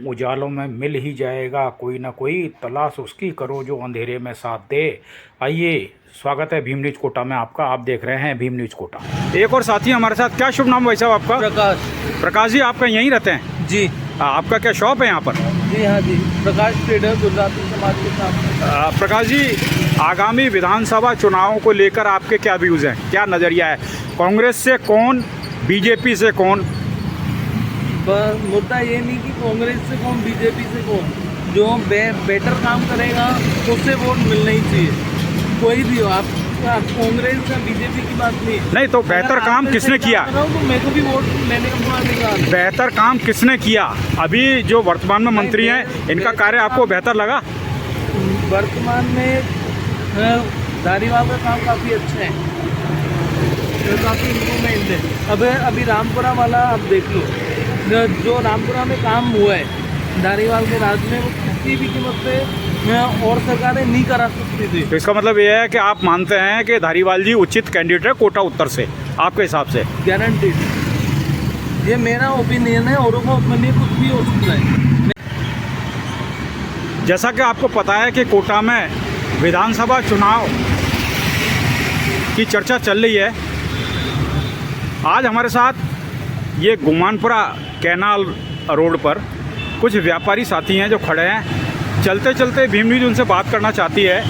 उजालों में मिल ही जाएगा कोई ना कोई, तलाश उसकी करो जो अंधेरे में साथ दे। आइए, स्वागत है भीम न्यूज कोटा में आपका। आप देख रहे हैं भीम न्यूज कोटा। एक और साथी हमारे साथ। क्या शुभ नाम भाई साहब आपका? प्रकाश। प्रकाश जी, आपका यहीं रहते हैं जी आपका क्या शॉप है यहाँ पर? जी हाँ जी, प्रकाश ट्रेडर गुजराती समाज के सामने। प्रकाश जी, आगामी विधानसभा चुनावों को लेकर आपके क्या व्यूज़ हैं, क्या नज़रिया है? कांग्रेस से कौन, बीजेपी से कौन? पर मुद्दा ये नहीं कि कांग्रेस से कौन, बीजेपी से कौन, जो बेटर काम करेगा उससे वोट मिलना ही चाहिए। कोई भी हो आप, कांग्रेस या बीजेपी की बात नहीं। तो बेहतर काम किसने किया? तो मेरे को भी वोट लेने का मौका निकाल। बेहतर काम किसने किया? अभी जो वर्तमान में मंत्री हैं, इनका कार्य आपको बेहतर लगा? वर्तमान में धारीवाल का काम काफ़ी अच्छा है, तो काफ़ी इम्प्रूवमेंट है। अभी रामपुरा वाला आप देख लो, जो रामपुरा में काम हुआ है धारीवाल के राज में, वो किसी भी कीमत पे और सरकारें नहीं करा सकती थी। तो इसका मतलब ये है कि आप मानते हैं कि धारीवाल जी उचित कैंडिडेट है कोटा उत्तर से, आपके हिसाब से? गारंटीड। ये मेरा ओपिनियन है, औरों का ओपिनियन कुछ भी हो सकता है। जैसा कि आपको पता है कि कोटा में विधानसभा चुनाव की चर्चा चल रही है। आज हमारे साथ ये गुमानपुरा कैनाल रोड पर कुछ व्यापारी साथी हैं जो खड़े हैं। चलते चलते भीम न्यूज उनसे बात करना चाहती है।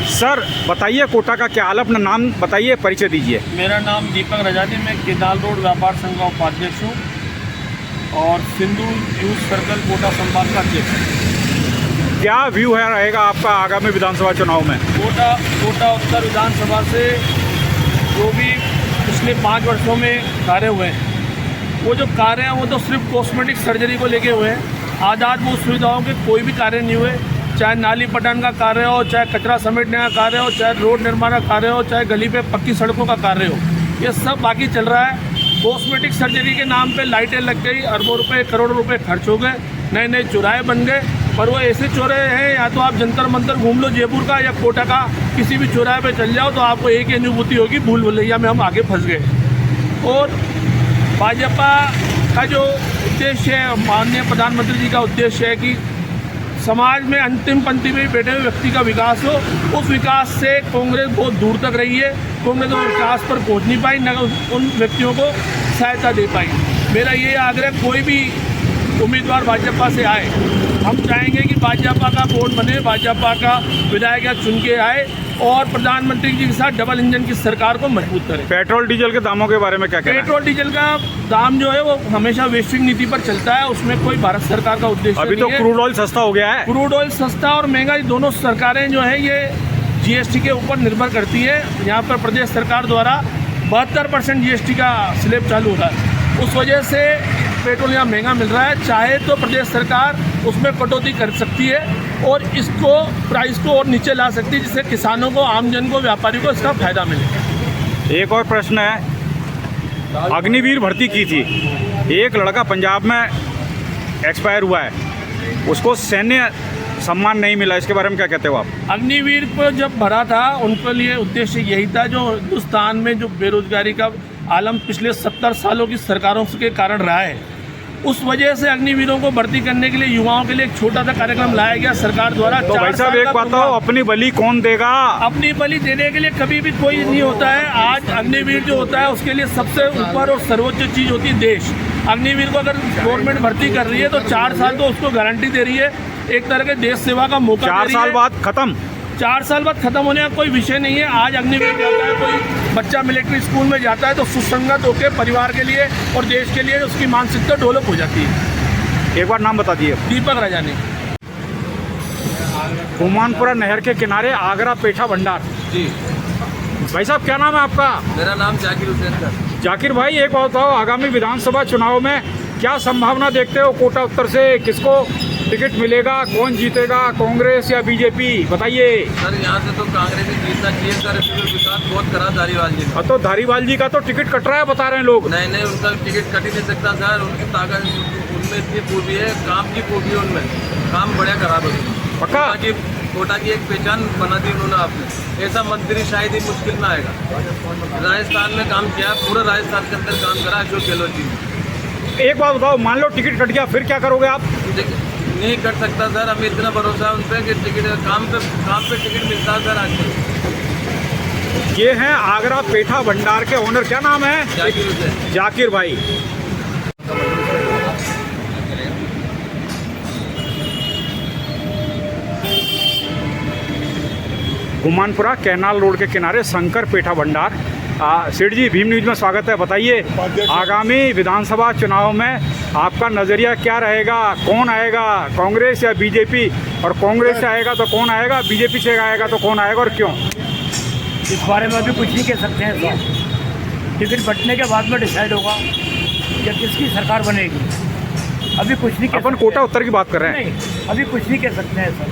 सर बताइए, कोटा का क्या हाल? अपना नाम बताइए, परिचय दीजिए। मेरा नाम दीपक रजानी, मैं केनाल रोड व्यापार संघ का उपाध्यक्ष हूँ और सिंधु यूथ सर्कल कोटा संभाग का अध्यक्ष। क्या व्यू है रहेगा आपका आगामी विधानसभा चुनाव में? कोटा उत्तर विधानसभा से जो भी पिछले 5 वर्षों में कार्य हुए हैं, वो जो कार्य हैं वो तो सिर्फ कॉस्मेटिक सर्जरी को लेके हुए हैं। आज़ाद भू सुविधाओं के कोई भी कार्य नहीं हुए, चाहे नाली पटान का कार्य हो, चाहे कचरा समेटने का कार्य हो, चाहे रोड निर्माण का कार्य हो, चाहे गली पे पक्की सड़कों का कार्य हो, ये सब बाकी चल रहा है। कॉस्मेटिक सर्जरी के नाम पे लाइटें लग गई, अरबों रुपए करोड़ों रुपए खर्च हो गए, नए नए चौराहे बन गए, पर वो ऐसे चौराहे हैं, या तो आप जंतर मंतर घूम लो जयपुर का या कोटा का किसी भी चौराहे पे चल जाओ तो आपको एक ही अनुभूति होगी, भूल भुलैया में हम आगे फंस गए। और भाजपा का जो उद्देश्य है, माननीय प्रधानमंत्री जी का उद्देश्य है कि समाज में अंतिम पंक्ति में बैठे हुए व्यक्ति का विकास हो, उस विकास से कांग्रेस बहुत दूर तक रही है। कांग्रेस उस विकास पर पहुंच नहीं पाई, न उन व्यक्तियों को सहायता दे पाई। मेरा ये आग्रह, कोई भी उम्मीदवार भाजपा से आए, हम चाहेंगे कि भाजपा का बोर्ड बने, भाजपा का विधायक चुन के आए और प्रधानमंत्री जी के साथ डबल इंजन की सरकार को मजबूत करें। पेट्रोल डीजल के दामों के बारे में क्या कहना है? पेट्रोल डीजल का दाम जो है वो हमेशा वैश्विक नीति पर चलता है, उसमें कोई भारत सरकार का उद्देश्य अभी नहीं तो क्रूड ऑयल सस्ता हो गया है। क्रूड ऑयल सस्ता और महंगा, दोनों सरकारें जो है ये जीएसटी के ऊपर निर्भर करती है। यहाँ पर प्रदेश सरकार द्वारा 72% जीएसटी का स्लैब चालू हो रहा है, उस वजह से पेट्रोल यहाँ महंगा मिल रहा है। चाहे तो प्रदेश सरकार उसमें कटौती कर सकती है और इसको प्राइस को और नीचे ला सकती है, जिससे किसानों को, आमजन को, व्यापारी को इसका फायदा मिले। एक और प्रश्न है, अग्निवीर भर्ती की थी, एक लड़का पंजाब में एक्सपायर हुआ है, उसको सैन्य सम्मान नहीं मिला, इसके बारे में क्या कहते हो आप? अग्निवीर को जब भरा था, उनके लिए उद्देश्य यही था, जो हिंदुस्तान में जो बेरोजगारी का आलम पिछले 70 सालों की सरकारों के कारण रहा है, उस वजह से अग्निवीरों को भर्ती करने के लिए युवाओं के लिए एक छोटा सा कार्यक्रम लाया गया सरकार द्वारा। तो भाई साहब एक बात बताओ, अपनी बलि कौन देगा? अपनी बलि देने के लिए कभी भी कोई नहीं होता है। आज अग्निवीर जो होता है उसके लिए सबसे ऊपर और सर्वोच्च चीज़ होती है देश। अग्निवीर को अगर गवर्नमेंट भर्ती कर रही है तो 4 साल तो उसको गारंटी दे रही है, एक तरह के देश सेवा का मौका। 4 साल बाद खत्म? 4 साल बाद खत्म होने का कोई विषय नहीं है। आज अग्निवीर जाता है, कोई बच्चा मिलिट्री स्कूल में जाता है तो सुसंगत होकर परिवार के लिए और देश के लिए उसकी मानसिकता डेवलप हो जाती है। एक बार नाम बता दिए। दीपक रजानी। गुमानपुरा नहर के किनारे आगरा पेठा भंडार। जी भाई साहब क्या नाम है आपका? मेरा नाम जाकिर हुसैन है। जाकिर भाई, एक बात बताओ, आगामी विधानसभा चुनाव में क्या संभावना देखते हो? कोटा उत्तर से किसको टिकट मिलेगा, कौन जीतेगा, कांग्रेस या बीजेपी? बताइए सर। यहाँ से तो कांग्रेस ही जीतना चाहिए सर, विकास बहुत करा धारीवाल जी ने। तो धारीवाल जी का तो टिकट कट रहा है बता रहे हैं लोग। नहीं, उनका टिकट कट ही नहीं सकता सर, उनकी ताकत उनमें इतनी खूबी है, काम की खूबी है उनमें, काम बढ़िया करा दो पक्का। कोटा की एक पहचान बना दी उन्होंने आपने। ऐसा मंत्री शायद ही मुश्किल में आएगा। राजस्थान में काम किया, पूरा राजस्थान के अंदर काम करा अशोक गहलोत जी ने। एक बात बताओ, मान लो टिकट कट गया, फिर क्या करोगे आप? नहीं कर सकता सर, हमें इतना भरोसा है उन पर कि टिकट काम पे टिकट मिलता है सर आजकल। ये हैं आगरा पेठा भंडार के ओनर, क्या नाम है? जाकिर हुसैन। जाकिर भाई। गुमानपुरा कैनाल रोड के किनारे शंकर पेठा भंडार। सेठ जी, भीम न्यूज में स्वागत है। बताइए, आगामी विधानसभा चुनाव में आपका नज़रिया क्या रहेगा? कौन आएगा, कांग्रेस या बीजेपी? और कांग्रेस से आएगा तो कौन आएगा, बीजेपी से आएगा तो कौन आएगा और क्यों? इस बारे में अभी कुछ नहीं कह सकते हैं सर। टिकट बंटने के बाद में डिसाइड होगा कि किसकी सरकार बनेगी। अभी कुछ नहीं कह अपन सकते। कोटा उत्तर की बात कर रहे हैं। नहीं, अभी कुछ नहीं कह सकते हैं सर।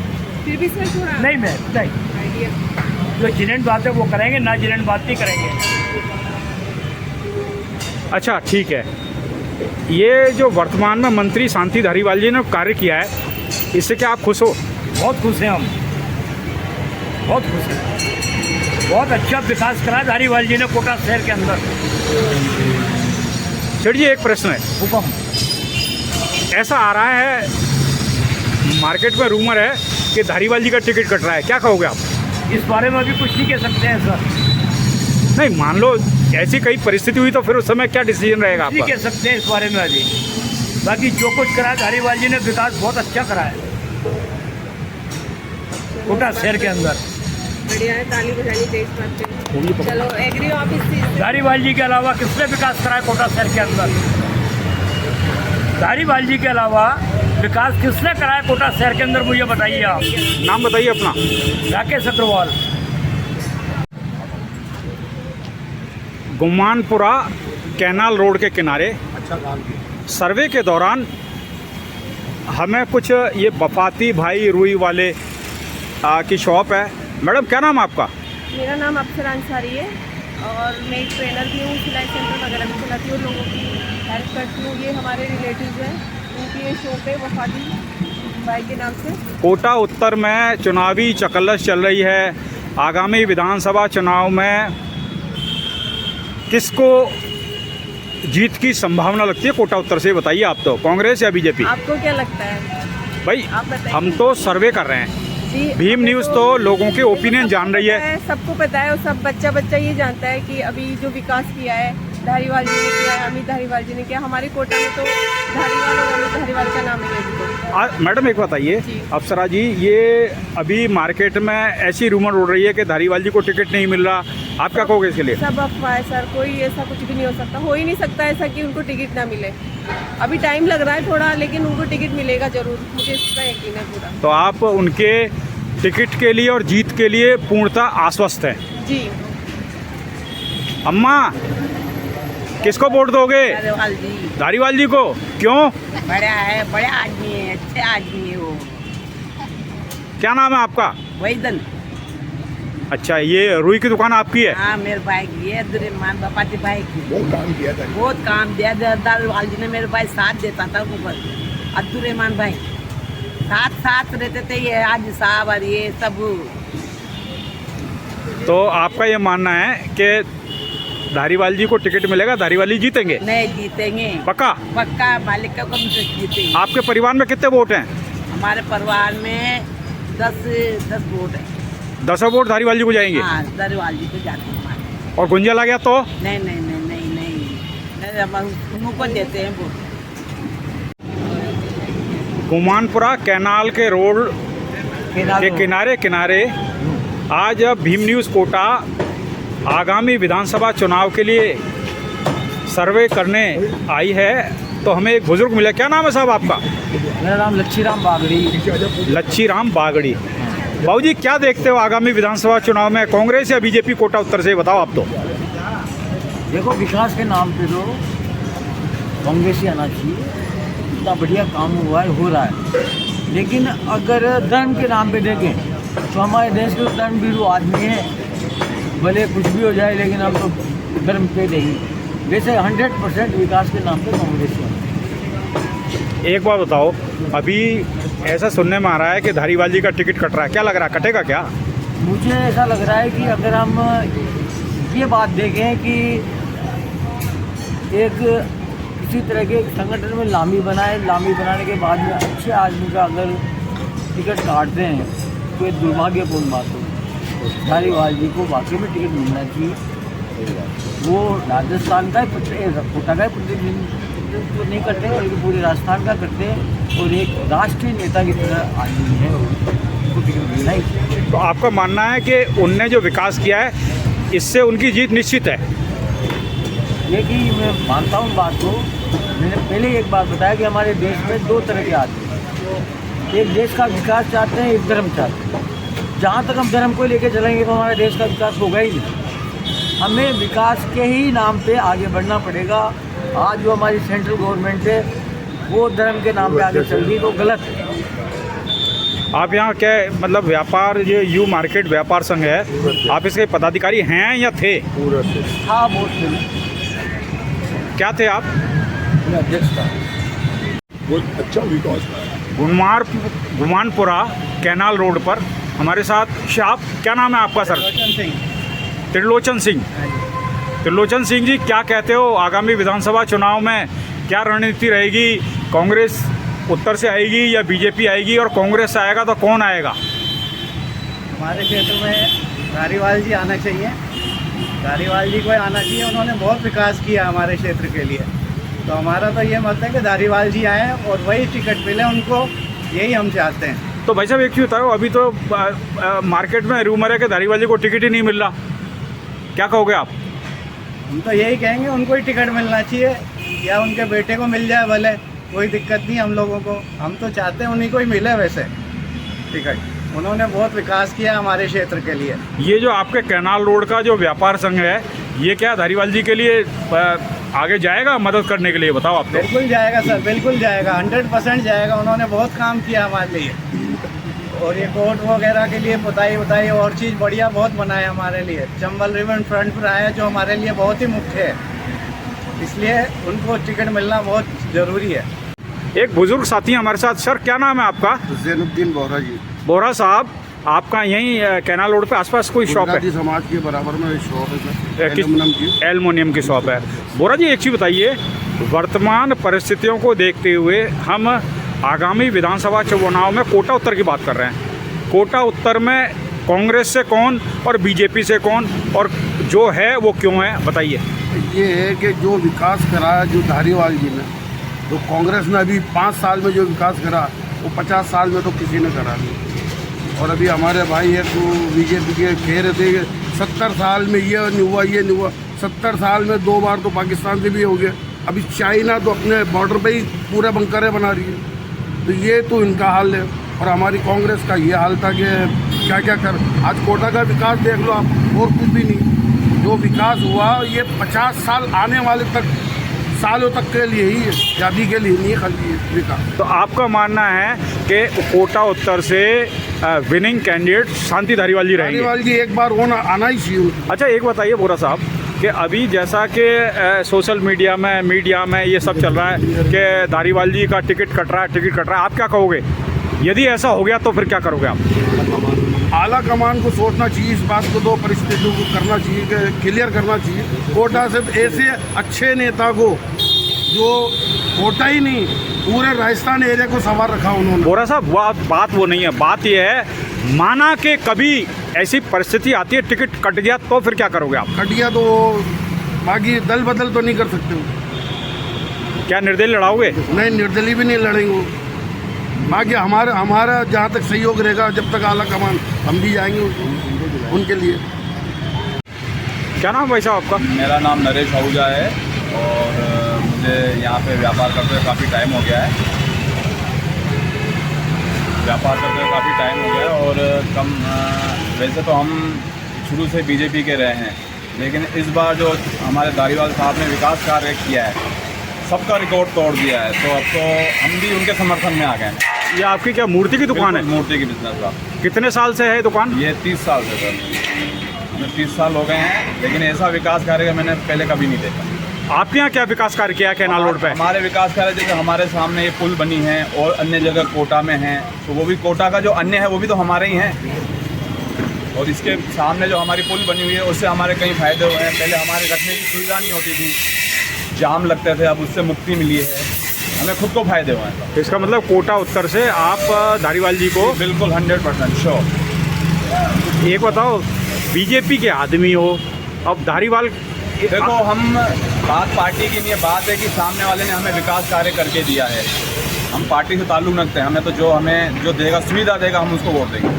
फिर भी सर थोड़ा नहीं नहीं, जो जिनेंट बात है वो करेंगे, ना जिनेंट बात नहीं करेंगे। अच्छा, ठीक है। ये जो वर्तमान में मंत्री शांति धारीवाल जी ने कार्य किया है, इससे क्या आप खुश हो? बहुत खुश हैं हम, बहुत खुश हैं। बहुत अच्छा विकास करा धारीवाल जी ने कोटा शहर के अंदर। सेठ जी, एक प्रश्न है। हुक्म। ऐसा आ रहा है, मार्केट में रूमर है कि धारीवाल जी का टिकट कट रहा है, क्या कहोगे आप? इस बारे में अभी कुछ नहीं कह सकते हैं सर। नहीं, मान लो ऐसी कई परिस्थिति हुई तो फिर उस समय क्या डिसीजन रहेगा नहीं आपका? कह सकते हैं इस बारे में अभी। बाकी जो कुछ करा धारीवाल जी ने विकास बहुत अच्छा करा है कोटा शहर के अंदर। बढ़िया है, ताली बजानी चाहिए इस बात पे। चलो, एग्री हो आप इस चीज से? धारीवाल जी के अलावा किसने विकास करा है कोटा शहर के अंदर? धारीवाल जी के अलावा विकास किसने करा है कोटा शहर के अंदर, मुझे बताइए आप। नाम बताइए अपना। राकेश अग्रवाल। गुमानपुरा कैनाल रोड के किनारे सर्वे के दौरान हमें कुछ ये बफाती भाई रुई वाले की शॉप है। मैडम, क्या नाम है आपका? मेरा नाम अफसर अंसारी है और मैं एक ट्रेनर भी हूँ, सिलाई सेंटर वगैरह भी चलाती हूँ, लोगों की हेल्प करती हूँ। ये हमारे रिलेटिव हैं, उनकी ये शॉप है वफाती भाई के नाम से। कोटा उत्तर में चुनावी चकल्लस चल रही है। आगामी विधानसभा चुनाव में किसको जीत की संभावना लगती है कोटा उत्तर से? बताइए आप, तो कांग्रेस या बीजेपी? आपको क्या लगता है? भाई, आप बताइए। हम तो सर्वे कर रहे हैं। जी, भीम न्यूज़ तो लोगों के ओपिनियन जान रही है। सबको पता है और सब बच्चा ये जानता है कि अभी जो विकास किया है धारीवाल जी ने किया है, अमित धारीवाल जी ने किया। हमारे कोटा में तो धारीवाल और अमित धारीवाल का नाम है अभी तो। मैडम, एक बताइए, जी। अप्सरा जी, ये अभी मार्केट में ऐसी रूमर उड़ रही है कि धारीवाल जी को टिकट नहीं मिल रहा, आप क्या कहोगे इसके लिए? सब अफवाह है सर, कोई ऐसा कुछ भी नहीं हो सकता, हो ही नहीं सकता ऐसा कि उनको टिकट ना मिले। अभी टाइम लग रहा है थोड़ा, लेकिन उनको टिकट मिलेगा जरूर, मुझे इसका यकीन है पूरा। तो आप उनके टिकट के लिए और जीत के लिए पूर्णतः आश्वस्त हैं? जी। अम्मा, किसको वोट दोगे? धारीवाल जी। धारीवाल जी को, क्यों? बड़ा है, बड़ा आदमी है, अच्छे आदमी है वो। क्या नाम है आपका? वैदन। अच्छा, ये रुई की दुकान आपकी है? हाँ, मेरे भाई की है, दुरेमान बपाती भाई की। बहुत काम दिया था धारीवाल जी ने। मेरे भाई साथ देता था ऊपर, अब्दुलरहमान भाई साथ रहते थे। ये आज साहब और ये सब। तो आपका ये मानना है कि धारीवाल जी को टिकट मिलेगा, धारीवाल जी जीतेंगे? नहीं जीतेंगे, पक्का? पक्का। मालिक का कम से जीतेंगे। आपके परिवार में कितने वोट हैं? हमारे परिवार में 10 वोट है। 10 वोट धारीवाल जी को जाएंगे? हाँ, धारीवाल जी को जाते हैं हमारे। और गुंजा आ गया तो? नहीं नहीं नहीं नहीं नहीं, हम उनको देते हैं वोट। गुमानपुरा कैनाल के रोड के किनारे आज भीम न्यूज़ कोटा आगामी विधानसभा चुनाव के लिए सर्वे करने आई है। तो हमें एक बुजुर्ग मिला। क्या नाम है साहब आपका? मेरा नाम लच्छीराम बागड़ी। लच्छीराम बागड़ी। बाबू जी, क्या देखते हो आगामी विधानसभा चुनाव में, कांग्रेस या बीजेपी कोटा उत्तर से? बताओ आप तो। देखो, विकास के नाम पे तो कांग्रेस ही आना चाहिए। इतना बढ़िया काम हुआ है, हो रहा है। लेकिन अगर धर्म के नाम पे देखें तो हमारे देश के धर्म भीरू आदमी है, भले कुछ भी हो जाए, लेकिन हम तो धर्म पे देंगे। वैसे 100% विकास के नाम पे कांग्रेस है। एक बात बताओ, अभी ऐसा सुनने में आ रहा है कि धारीवाल जी का टिकट कट रहा है, क्या लग रहा है, कटेगा क्या? मुझे ऐसा लग रहा है कि अगर हम ये बात देखें कि एक किसी तरह के संगठन में लामी बनाए, लामी बनाने के बाद में अच्छे आदमी का अगर टिकट काटते हैं तो ये दुर्भाग्यपूर्ण बात हो। धारीवाल जी को वाकई में टिकट मिलना चाहिए। वो राजस्थान का कोटा का प्रतिनिधित्व नहीं करते बल्कि पूरे राजस्थान का करते हैं और एक राष्ट्रीय नेता की तरह आदमी है, उनको टिकट मिलना ही चाहिए। तो आपका मानना है कि उनने जो विकास किया है इससे उनकी जीत निश्चित है? ये कि मैं मानता हूँ बात को। मैंने पहले एक बात बताया कि हमारे देश में दो तरह के आदमी हैं, एक देश का विकास चाहते हैं, एक धर्म चाहते हैं। जहाँ तक हम धर्म को लेकर चलेंगे तो हमारे देश का विकास होगा ही नहीं। हमें विकास के ही नाम पे आगे बढ़ना पड़ेगा। आज जो हमारी सेंट्रल गवर्नमेंट है वो धर्म के नाम पे आगे चल रही तो गलत है। आप यहाँ क्या मतलब व्यापार ये यू मार्केट व्यापार संघ है, आप इसके पदाधिकारी हैं या थे? हाँ, बहुत थे। क्या थे आप? मैं अध्यक्ष था। बहुत अच्छा विकास है। गुमानपुरा कैनाल रोड पर हमारे साथ आप, क्या नाम है आपका सर? त्रिलोचन सिंह। त्रिलोचन सिंह जी, क्या कहते हो आगामी विधानसभा चुनाव में क्या रणनीति रहेगी? कांग्रेस उत्तर से आएगी या बीजेपी आएगी, और कांग्रेस से आएगा तो कौन आएगा? हमारे क्षेत्र में धारीवाल जी आना चाहिए। धारीवाल जी को आना चाहिए, उन्होंने बहुत विकास किया हमारे क्षेत्र के लिए। तो हमारा तो ये मत है कि धारीवाल जी आएँ और वही टिकट मिले उनको, यही हम चाहते हैं। तो भाई साहब एक चीज़ बताओ, अभी तो मार्केट में रूमर है कि धारीवाल जी को टिकट ही नहीं मिल रहा, क्या कहोगे आप? हम तो यही कहेंगे उनको ही टिकट मिलना चाहिए या उनके बेटे को मिल जाए भले, कोई दिक्कत नहीं हम लोगों को। हम तो चाहते हैं उन्हीं को ही मिले वैसे टिकट। उन्होंने बहुत विकास किया हमारे क्षेत्र के लिए। ये जो आपके कैनाल रोड का जो व्यापार संघ है, ये क्या धारीवाल जी के लिए आगे जाएगा मदद करने के लिए? बताओ आप। तो बिल्कुल जाएगा सर, बिल्कुल जाएगा, 100% जाएगा। उन्होंने बहुत काम किया हमारे लिए, और ये कोर्ट वगैरह के लिए पुताई और चीज़ बढ़िया बहुत बनाया हमारे लिए। चंबल रिवर फ्रंट पर आया जो हमारे लिए बहुत ही मुख्य है, इसलिए उनको टिकट मिलना बहुत ज़रूरी है। एक बुजुर्ग साथी हमारे साथ। सर क्या नाम है आपका? जैनुद्दीन बोहरा जी। बोहरा साहब, आपका यहीं कैनाल रोड पे आसपास कोई शॉप है? समाज के बराबर में शॉप है सर, एल्युमिनियम की। एल्युमिनियम की शॉप है। बोहरा जी एक चीज़ बताइए, वर्तमान परिस्थितियों को देखते हुए हम आगामी विधानसभा चुनाव में कोटा उत्तर की बात कर रहे हैं। कोटा उत्तर में कांग्रेस से कौन और बीजेपी से कौन, और जो है वो क्यों है, बताइए। ये है कि जो विकास कराया जो धारीवाल जी ने, तो कांग्रेस ने अभी 5 साल में जो विकास करा वो 50 साल में तो किसी ने करा नहीं। और अभी हमारे भाई है तो बीजेपी के कह रहे थे 70 साल में ये नहीं हुआ, ये नहीं हुआ। 70 साल में 2 बार तो पाकिस्तान से भी हो गया। अभी चाइना तो अपने बॉर्डर पे ही पूरे बंकरें बना रही है। तो ये तो इनका हाल है, और हमारी कांग्रेस का ये हाल था कि क्या क्या कर। आज कोटा का विकास देख लो आप, और कुछ भी नहीं। जो विकास हुआ ये 50 साल आने वाले सालों तक के लिए ही है, अभी के लिए नहीं खाली विकास। तो आपका मानना है कि कोटा उत्तर से विनिंग कैंडिडेट शांति धारीवाल जी रहेंगे? धारीवाल जी एक बार होना आना ही चाहिए। अच्छा एक बताइए बोहरा साहब कि अभी जैसा कि सोशल मीडिया में ये सब चल रहा है कि धारीवाल जी का टिकट कट रहा है, आप क्या कहोगे? यदि ऐसा हो गया तो फिर क्या करोगे आप? आला कमान को सोचना चाहिए, इस बात को, दो परिस्थितियों को करना चाहिए, क्लियर करना चाहिए। कोटा से ऐसे अच्छे नेता को जो कोटा ही नहीं पूरे राजस्थान एरिया को संवार रखा उन्होंने। बोहरा साहब बात वो नहीं है, बात ये है माना कि कभी ऐसी परिस्थिति आती है टिकट कट गया तो फिर क्या करोगे आप? कट गया तो बाकी दल बदल तो नहीं कर सकते हो। क्या निर्दलीय लड़ाओगे? नहीं, निर्दलीय भी नहीं लड़ेंगे। बाकी हमारा जहाँ तक सहयोग रहेगा, जब तक आला कमान, हम भी जाएंगे उनके लिए। क्या नाम भाई साहब आपका? मेरा नाम नरेश आहूजा है, और मुझे यहाँ पे व्यापार करते हुए काफ़ी टाइम हो गया है। और वैसे तो हम शुरू से बीजेपी के रहे हैं, लेकिन इस बार जो हमारे धारीवाल साहब ने विकास कार्य किया है, सबका रिकॉर्ड तोड़ दिया है, तो अब तो हम भी उनके समर्थन में आ गए हैं। ये आपकी क्या मूर्ति की दुकान है? मूर्ति की बिजनेस का। कितने साल से है दुकान? ये 30 साल से सर, हमें 30 साल हो गए हैं, लेकिन ऐसा विकास कार्य मैंने पहले कभी नहीं देखा। आपके यहाँ क्या विकास कार्य किया है कैनाल रोड पे? हमारे विकास कार्य जैसे हमारे सामने ये पुल बनी है और अन्य जगह कोटा में हैं, तो वो भी कोटा का जो अन्य है वो भी तो हमारे ही हैं। और इसके सामने जो हमारी पुल बनी हुई है उससे हमारे कई फ़ायदे हुए हैं। पहले हमारे रखने की सुविधा नहीं होती थी, जाम लगते थे, अब उससे मुक्ति मिली है, हमें खुद को फायदे हुए हैं। इसका मतलब कोटा उत्तर से आप धारीवाल जी को बिल्कुल 100% श्योर। एक बताओ, बीजेपी के आदमी हो, अब धारीवाल देखो, हम बात पार्टी की नहीं है, बात है कि सामने वाले ने हमें विकास कार्य करके दिया है। हम पार्टी से ताल्लुक़ नहीं रखते हैं, हमें तो जो हमें जो देगा, सुविधा देगा, हम उसको वोट देंगे।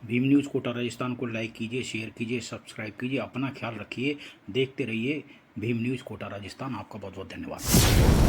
भीम न्यूज़ कोटा राजस्थान को लाइक कीजिए, शेयर कीजिए, सब्सक्राइब कीजिए। अपना ख्याल रखिए, देखते रहिए भीम न्यूज़ कोटा राजस्थान। आपका बहुत बहुत धन्यवाद।